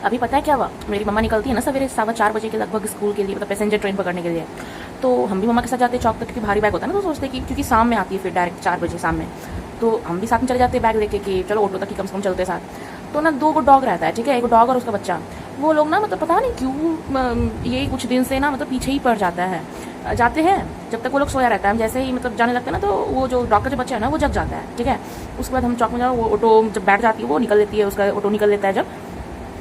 अभी पता है क्या हुआ, मेरी मम्मा निकलती है ना सवेरे 4:15 के लगभग स्कूल के लिए, मतलब पैसेंजर ट्रेन पकड़ने के लिए। तो हम भी मम्मा के साथ जाते हैं चौक तक, क्योंकि भारी बैग होता है ना, तो सोचते कि क्योंकि शाम में आती है फिर डायरेक्ट 4 बजे शाम में, तो हम भी साथ में चले जाते हैं बैग लेके कि चलो ऑटो तक ही कम से कम चलते साथ। तो ना 2 गो डॉग रहता है, ठीक है, एक डॉग और उसका बच्चा। वो लोग ना मतलब पता नहीं क्यों ये कुछ दिन से ना मतलब पीछे ही पड़ जाता है, जाते हैं जब तक वो लोग सोया रहता है। हम जैसे ही मतलब जाने लगते हैं ना, तो वो जो डॉग का जो बच्चा है ना वो जग जाता है, ठीक है। उसके बाद हम चौक में जाओ, वो ऑटो जब बैठ जाती है वो निकल लेती है, उसका ऑटो निकल लेता है जब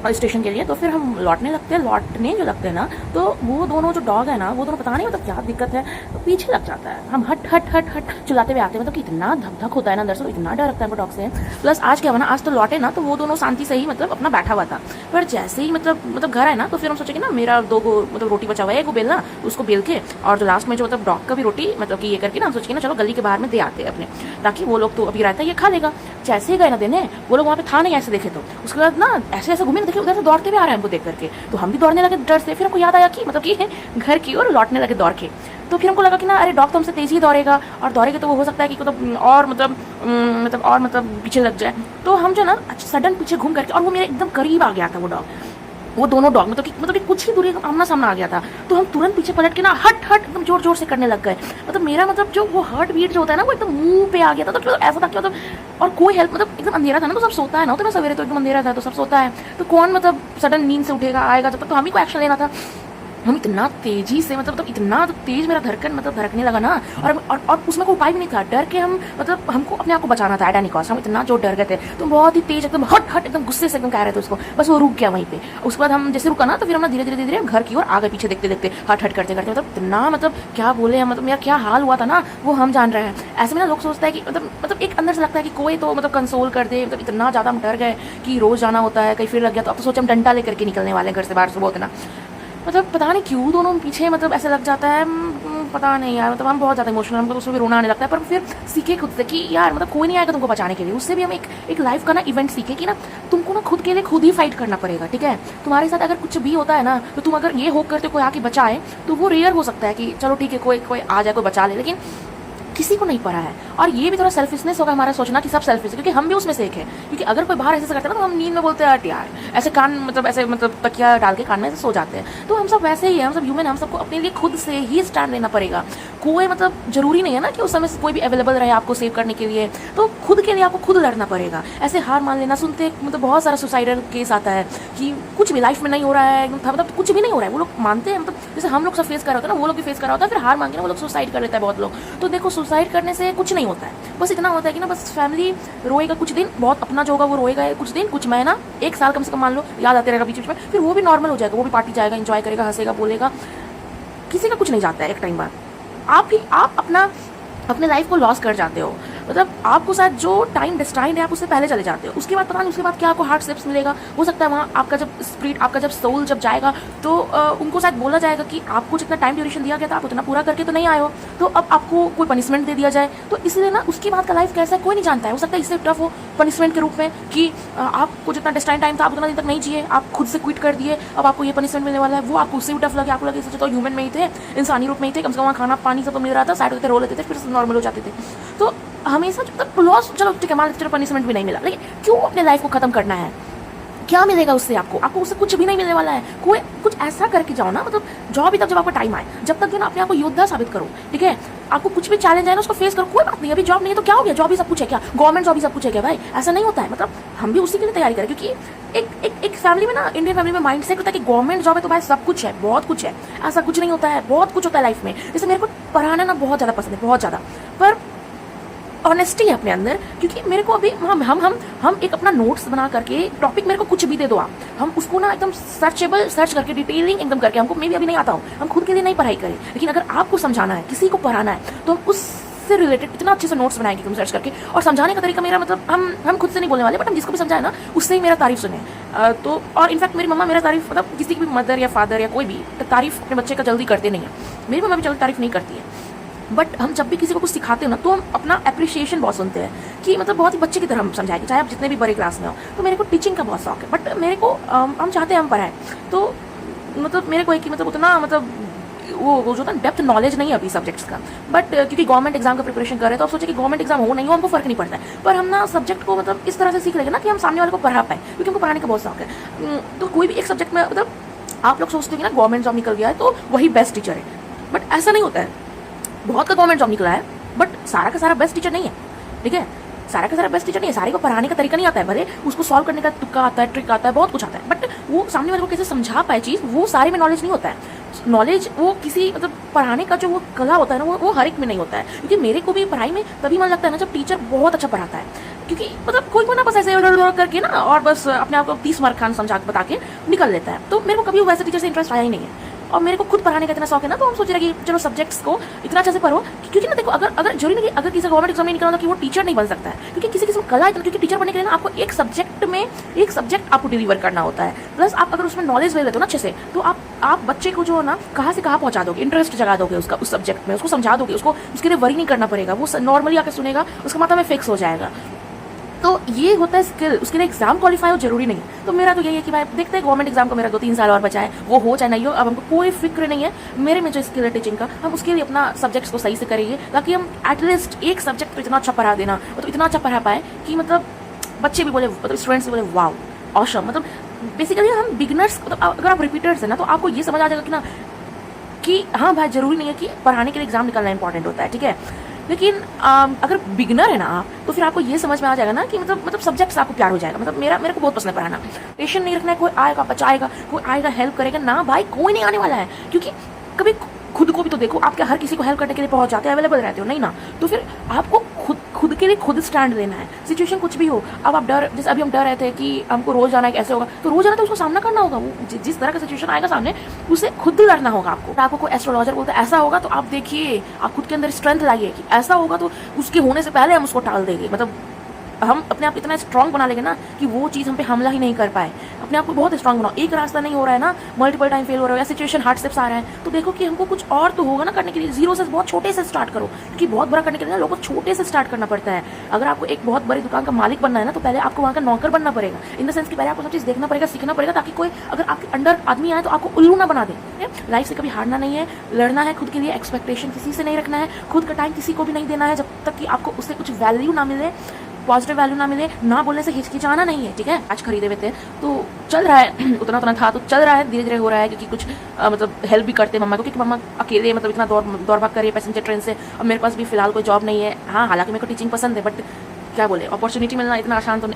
स्टेशन के लिए, तो फिर हम लौटने जो लगते हैं ना, तो वो दोनों जो डॉग है ना, वो दोनों पता नहीं मतलब क्या दिक्कत है, तो पीछे लग जाता है। हम हट हट हट हट चिल्लाते हुए आते हैं, मतलब कि इतना धक धक होता है ना अंदर से, इतना डर लगता है हमको डॉग से। प्लस आज क्या हुआ ना, आज तो लौटे ना, तो वो दोनों शांति से ही मतलब अपना बैठा हुआ था। पर जैसे ही मतलब घर है ना, तो फिर हम सोचे कि ना मेरा 2 गो मतलब रोटी बचा हुआ है, एक बेलना, उसको बेल के, और जो लास्ट में जो मतलब डॉग का भी रोटी मतलब कि ये करके ना हम सोचे कि ना चलो गली के बाहर में दे आते हैं अपने, ताकि वो लोग तो अभी रहता है ये खा लेगा। जैसे ही गए ना देने, वो लोग वहाँ पे था नहीं, ऐसे देखे तो उसके बाद ना ऐसे ऐसे घूमे, देखे उधर से दौड़ते हुए आ रहे हैं हमको देख करके, तो हम भी दौड़ने लगे डर से। फिर हमको याद आया कि मतलब कि घर की ओर लौटने लगे दौड़ के। तो फिर हमको लगा कि ना अरे डॉग तो हमसे तेज ही दौड़ेगा, और दौड़ेगा तो वो हो सकता है कि मतलब और मतलब पीछे लग जाए। तो हम जो ना सडन पीछे घूम करके, और वो मेरे एकदम करीब आ गया था वो डॉग, वो दोनों डॉग मतलब कि कुछ ही दूरी आमना सामना आ गया था। तो हम तुरंत पीछे पलट के ना हट हट एकदम जोर जोर से करने लग गए। मतलब मेरा मतलब जो वो हार्ट बीट जो होता है ना, वो एकदम मुंह पे आ गया था। तो मतलब ऐसा था कि मतलब और कोई हेल्प, मतलब एकदम अंधेरा था ना, तो सब सोता है ना, तो ना सवेरे तो एकदम अंधेरा था, तो सब सोता है, तो कौन मतलब सडन नींद से उठेगा आएगा जब तक, तो हम ही को एक्शन लेना था। हम इतना तेजी से मतलब इतना तेज मेरा धड़कन मतलब धड़कने लगा ना, और उसमें कोई उपाय भी नहीं था, डर के हम मतलब हमको अपने आप को बचाना था एट एनी कॉस्ट। हम इतना जो डर गए थे, तो बहुत ही तेज एकदम हट हट एकदम गुस्से से एकदम कह रहे थे उसको, बस वो रुक गया वहीं पे। उसके बाद हम जैसे रुका ना, तो फिर हम धीरे धीरे धीरे घर की ओर आगे पीछे देखते देखते हट हट करते करते, मतलब इतना मतलब क्या बोले हम, मतलब मेरा क्या हाल हुआ था ना वो हम जान रहे हैं। ऐसे में ना लोग सोचता है कि मतलब एक अंदर से लगता है कि कोई तो मतलब कंसोल कर दे, मतलब इतना ज़्यादा हम डर गए कि रोज़ जाना होता है, कहीं फिर लग गया तो अब तो सोचे हम डंडा लेकर के निकलने वाले हैं घर से बाहर सुबह उतना। मतलब पता नहीं क्यों दोनों पीछे मतलब ऐसे लग जाता है, पता नहीं यार, मतलब हम बहुत ज़्यादा इमोशनल, हमको उसमें भी रोना आने लगता है। पर फिर सीखे खुद से कि यार मतलब कोई नहीं आएगा तुमको बचाने के लिए, उससे भी हम एक लाइफ का ना इवेंट सीखे कि ना तुमको ना खुद के लिए खुद ही फाइट करना पड़ेगा, ठीक है। तुम्हारे साथ अगर कुछ भी होता है ना, तो तुम अगर ये होप करते कोई आके बचाए, तो वो रेयर हो सकता है कि चलो ठीक है कोई आ जाए कोई बचा ले, लेकिन किसी को नहीं पड़ा है। और ये भी थोड़ा सेल्फिशनेस होगा हमारा सोचना कि सब सेल्फिश है, क्योंकि हम भी उसमें से एक है। क्योंकि अगर कोई बाहर ऐसे करता है ना, तो हम नींद में बोलते हैं यार ऐसे कान मतलब ऐसे मतलब तकिया डाल के कान में ऐसे सो जाते हैं। तो हम सब वैसे ही है, हम सब ह्यूमन, हम सबको अपने लिए खुद से ही स्टैंड लेना पड़ेगा। कोई मतलब जरूरी नहीं है ना कि उस समय से कोई भी अवेलेबल रहे आपको सेव करने के लिए, तो खुद के लिए आपको खुद लड़ना पड़ेगा। ऐसे हार मान लेना, सुनते मतलब बहुत सारा सुसाइडल केस आता है कि कुछ भी लाइफ में नहीं हो रहा है, मतलब कुछ भी नहीं हो रहा है, वो लोग मानते हैं, मतलब जैसे हम लोग सब फेस कर रहा होता है ना, वो लोग भी फेस कर रहा होता है, फिर हार मान के ना वो लोग सुसाइड कर लेता है बहुत लोग। तो देखो सुसाइड करने से कुछ नहीं होता है, बस इतना होता है कि ना बस फैमिली रोएगा कुछ दिन, बहुत अपना जो होगा वो रोएगा कुछ दिन, कुछ महीना, 1 साल कम से कम मान लो, याद आते रहेगा बीच बीच में, फिर वो भी नॉर्मल हो जाएगा, वो भी पार्टी जाएगा, एंजॉय करेगा, हंसेगा, बोलेगा। किसी का कुछ नहीं जाता है एक टाइम बाद। आप अपने लाइफ को लॉस कर जाते हो, मतलब आपको शायद जो टाइम डिस्टाइंड है आप उससे पहले चले जाते हो। उसके बाद पता नहीं उसके बाद क्या आपको हार्ड स्टेप्स मिलेगा, हो सकता है वहाँ आपका जब स्पिरिट, आपका जब सोल जब जाएगा, तो उनको शायद बोला जाएगा कि आपको जितना टाइम ड्यूरेशन दिया गया था आप उतना पूरा करके तो नहीं आए हो, तो अब आपको कोई पनिशमेंट दे दिया जाए। तो इसलिए ना उसके बाद का लाइफ कैसा है कोई नहीं जानता है, हो सकता है इससे टफ हो पनिशमेंट के रूप में कि आपको जितना डिस्टाइंड टाइम था आप उतना दिन तक नहीं जिए, आप खुद से क्विट कर दिए, अब आपको ये पनिशमेंट मिलने वाला है। वो आपको उससे भी टफ लगे, आपको लगे सोचे तो ह्यूमन में ही थे, इंसानी रूप में ही थे, कम से कम वहाँ खाना पानी सब तो मिल रहा था, साइड होते रो लेते थे, फिर नॉर्मल हो जाते थे। तो हमेशा मतलब लॉस, चलो ठीक है मान लीजिए पनिशमेंट भी नहीं मिला, लेकिन क्यों अपने लाइफ को खत्म करना है? क्या मिलेगा उससे आपको उससे कुछ भी नहीं मिलने वाला है। कोई कुछ ऐसा करके जाओ ना, मतलब जो अभी तक जब आपका टाइम आए, जब तक जो ना अपने आप को योद्धा साबित करो, ठीक है। आपको कुछ भी चैलेंज आए ना उसको फेस करो, कोई बात नहीं, अभी जॉब नहीं है तो क्या हो गया, जॉब ही सब कुछ है क्या, गवर्नमेंट जॉब ही सब कुछ है क्या भाई? ऐसा नहीं होता है, मतलब हम भी उसी के लिए तैयारी करें, क्योंकि एक फैमिली में ना, इंडियन फैमिली में माइंड सेट होता है कि गवर्नमेंट जॉब है तो भाई सब कुछ है, बहुत कुछ है। ऐसा कुछ नहीं होता है, बहुत कुछ होता है लाइफ में। जैसे मेरे को पढ़ाना ना बहुत ज़्यादा पसंद है, बहुत ज़्यादा, पर ऑनेस्टी है अपने अंदर, क्योंकि मेरे को अभी हम एक अपना नोट्स बना करके टॉपिक मेरे को कुछ भी दे दो आप, हम उसको ना एकदम सर्च करके डिटेलिंग एकदम करके, हमको मे भी अभी नहीं आता हूँ, हम खुद के लिए नहीं पढ़ाई करें, लेकिन अगर आपको समझाना है, किसी को पढ़ाना है, तो हम उससे रिलेटेड इतना अच्छे से नोट्स बनाएंगे तुम सर्च करके। और समझाने का तरीका मेरा मतलब हम खुद से नहीं बोलने वाले, बट हम जिसको भी समझाए ना उससे ही मेरा तारीफ सुने। तो और इनफैक्ट मेरी मम्मा मेरा तारीफ, मतलब किसी की भी मदर या फादर या कोई भी तारीफ अपने बच्चे का जल्दी करते नहीं है, मेरी मम्मा भी जल्दी तारीफ नहीं करती है। बट हम जब भी किसी को कुछ सिखाते हो ना, तो हम अपना अप्रिशिएशन बहुत सुनते हैं कि मतलब बहुत ही बच्चे की तरह हम समझाएंगे, चाहे आप जितने भी बड़े क्लास में हो। तो मेरे को टीचिंग का बहुत शौक है, बट मेरे को हम चाहते हैं हम पढ़ाएं, तो मतलब मेरे को एक मतलब उतना मतलब वो जो था डेप्थ नॉलेज नहीं है अभी सब्जेक्ट्स का। बट क्योंकि गवर्नमेंट एग्जाम का प्रिपरेशन कर रहे हैं तो आप सोचे कि गवर्नमेंट एग्जाम हो नहीं हो हमको फर्क नहीं पड़ता है, पर हम ना सब्जेक्ट को मतलब इस तरह से सीख लेंगे ना कि हम सामने वाले को पढ़ा पाए, क्योंकि हमको पढ़ाने का बहुत शौक है। तो कोई भी एक सब्जेक्ट में मतलब आप लोग सोचते हो कि ना गवर्नमेंट जॉब निकल गया है तो वही बेस्ट टीचर है, बट ऐसा नहीं होता है। बहुत का गवर्नमेंट जॉब निकला है बट सारा का सारा बेस्ट टीचर नहीं है, ठीक है। सारा का सारा बेस्ट टीचर नहीं है, सारे को पढ़ाने का तरीका नहीं आता है, भले उसको सॉल्व करने का तुक्का आता है, ट्रिक आता है, बहुत कुछ आता है, बट वो सामने वाले को कैसे समझा पाए चीज़, वो सारे में नॉलेज नहीं होता है। नॉलेज वो किसी मतलब पढ़ाने का जो वो कला होता है ना वो हर एक में नहीं होता है। क्योंकि मेरे को भी पढ़ाई में तभी मन लगता है ना जब टीचर बहुत अच्छा पढ़ाता है, क्योंकि मतलब कोई ना बस ऐसे करके ना और बस अपने आप को 30 मार्क खान समझा बता के निकल लेता है। तो मेरे को कभी वैसे टीचर से इंटरेस्ट आया ही नहीं है, और मेरे को खुद पढ़ाने का इतना शौक है ना, तो हम सोच रहे कि चलो सब्जेक्ट्स को इतना अच्छे से पढ़ो, क्योंकि ना देखो अगर जरूरी नहीं अगर किसी गवर्नमेंट एग्जाम में निकला कि वो टीचर नहीं बन सकता है, क्योंकि किसी किसी कला है, क्योंकि टीचर बनने के लिए ना आपको एक सब्जेक्ट आपको डिलीवर करना होता है। प्लस आप अगर उसमें नॉलेज ले लेते हो ना अच्छे से, तो आप बच्चे को जो है ना कहाँ से कहाँ पहुँचा दोगे, इंटरेस्ट जगा दोगे उसका उस सब्जेक्ट में, उसको समझा दोगे, उसको उसके लिए वरी नहीं करना पड़ेगा, वो नॉर्मली आकर सुनेगा, उसका माथा में फिक्स हो जाएगा। तो ये होता है स्किल, उसके लिए एग्जाम क्वालिफाई हो जरूरी नहीं है। तो मेरा तो यही है कि भाई देखते हैं गवर्नमेंट एग्जाम को मेरा 2-3 साल और बचा है, वो हो चाहे नहीं हो, अब हमको कोई फिक्र नहीं है। मेरे में जो स्किल है टीचिंग का, हम उसके लिए अपना सब्जेक्ट्स को सही से करेंगे, ताकि हम एटलीस्ट एक सब्जेक्ट को इतना अच्छा पढ़ा देना, तो इतना अच्छा पढ़ा पाए कि मतलब बच्चे भी बोले, मतलब स्टूडेंट्स भी बोले वाओ ऑसम। मतलब बेसिकली हम बिगिनर्स, मतलब अगर आप रिपीटर्स है ना तो आपको ये समझ आ जाएगा कि ना कि हाँ भाई जरूरी नहीं है कि पढ़ाने के लिए एग्जाम निकलना इंपॉर्टेंट होता है, ठीक है। लेकिन अगर बिगनर है ना आप, तो फिर आपको ये समझ में आ जाएगा ना कि मतलब सब्जेक्ट्स आपको प्यार हो जाएगा। मतलब मेरे को बहुत पसंद है पढ़ाना, टेंशन नहीं रखना है, कोई आएगा बचाएगा, कोई आएगा हेल्प करेगा ना, भाई कोई नहीं आने वाला है। क्योंकि कभी खुद को भी तो देखो, आप क्या हर किसी को हेल्प करने के लिए पहुंच जाते हैं, अवेलेबल रहते हो नहीं ना, तो फिर आपको खुद के लिए खुद स्टैंड लेना है, सिचुएशन कुछ भी हो। अब आप डर, जैसे अभी हम डर रहे थे कि हमको रोज जाना है, कैसे होगा, तो रोज जाना तो उसको सामना करना होगा, वो जिस तरह का सिचुएशन आएगा सामने उसे खुद लड़ना होगा आपको कोई एस्ट्रोलॉजर बोलते हैं ऐसा होगा, तो आप देखिए, आप खुद के अंदर स्ट्रेंथ लाइए कि ऐसा होगा, तो उसके होने से पहले हम उसको टाल देंगे। मतलब हम अपने आप इतना स्ट्रांग बना लेंगे ना कि वो चीज़ हम पे हमला ही नहीं कर पाए। अपने आप को बहुत स्ट्रांग बनाओ। एक रास्ता नहीं हो रहा है ना, मल्टीपल टाइम फेल हो रहा है, या सिचुएशन हार्ड स्टेप्स आ रहा है, तो देखो कि हमको कुछ और तो होगा ना करने के लिए। जीरो से बहुत छोटे से स्टार्ट करो, क्योंकि बहुत बड़ा करने के लिए ना लोगों को छोटे से स्टार्ट करना पड़ता है। अगर आपको एक बहुत बड़ी दुकान का मालिक बनना है ना, तो पहले आपको वहाँ का नौकर बनना पड़ेगा। इन द सेंस कि पहले आपको सब चीज़ देखना पड़ेगा, सीखना पड़ेगा, ताकि कोई अगर आपके अंडर आदमी आए तो आपको उल्लू ना बना दे। लाइफ से कभी हारना नहीं है, लड़ना है खुद के लिए, एक्सपेक्टेशन किसी से नहीं रखना है, खुद का टाइम किसी को भी नहीं देना है जब तक कि आपको उससे कुछ वैल्यू ना मिले, पॉजिटिव वैल्यू ना मिले। ना बोलने से हिचकिचाना नहीं है, ठीक है। आज खरीदे हुए थे तो चल रहा है उतना था तो चल रहा है, धीरे धीरे हो रहा है, क्योंकि कुछ मतलब हेल्प भी करते मम्मा को, क्योंकि मम्मा अकेले मतलब इतना दौड़ भाग कर रही है पैसेंजर ट्रेन से। अब मेरे पास भी फिलहाल कोई जॉब नहीं है। हाँ, हालांकि मेरे को टीचिंग पसंद है, बट क्या बोले, अपॉर्चुनिटी मिलना इतना आसान तो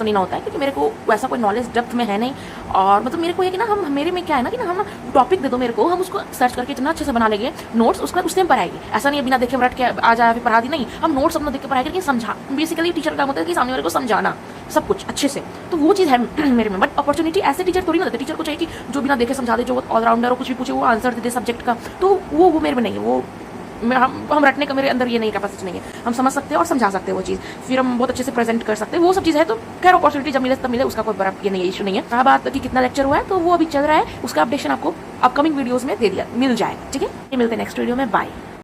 नहीं ना होता है, क्योंकि मेरे को वैसा कोई नॉलेज डेप्थ में है नहीं। और मतलब मेरे को ये कि ना हम मेरे में क्या है ना कि ना हम टॉपिक दे दो मेरे को, हम उसको सर्च करके इतना अच्छे से बना लेंगे नोट्स, उसके बाद उससे हम पढ़ाएंगे। ऐसा नहीं है बिना देखे रट के आ जाए फिर पढ़ा दी, नहीं, हम नोट्स अपना देख के पढ़ाएंगे, समझा। बेसिकली टीचर का काम होता है कि सामने वाले को समझाना सब कुछ अच्छे से, तो वो चीज़ है मेरे में। बट अपॉर्चुनिटी ऐसे टीचर थोड़ी ना देते। टीचर को चाहिए कि जो बिना देखे समझा दे, जो ऑलराउंडर हो, कुछ भी पूछे वो आंसर दे दे सब्जेक्ट का, तो वो मेरे में नहीं है। वो हम रटने का मेरे अंदर ये नहीं कैपेसिटी नहीं है। हम समझ सकते हैं और समझा सकते हैं वो चीज़, फिर हम बहुत अच्छे से प्रेजेंट कर सकते हैं, वो सब चीज़ है। तो खैर अपॉर्चुनिटी जब मिले तब मिले, उसका कोई बड़ा ये नहीं है, इशू नहीं है। कहा बात कि कितना लेक्चर हुआ है, तो वो अभी चल रहा है, उसका अपडेशन आपको अपकमिंग वीडियोज़ में दे दिया मिल जाएगा, ठीक है। मिलते हैं नेक्स्ट वीडियो में, बाय।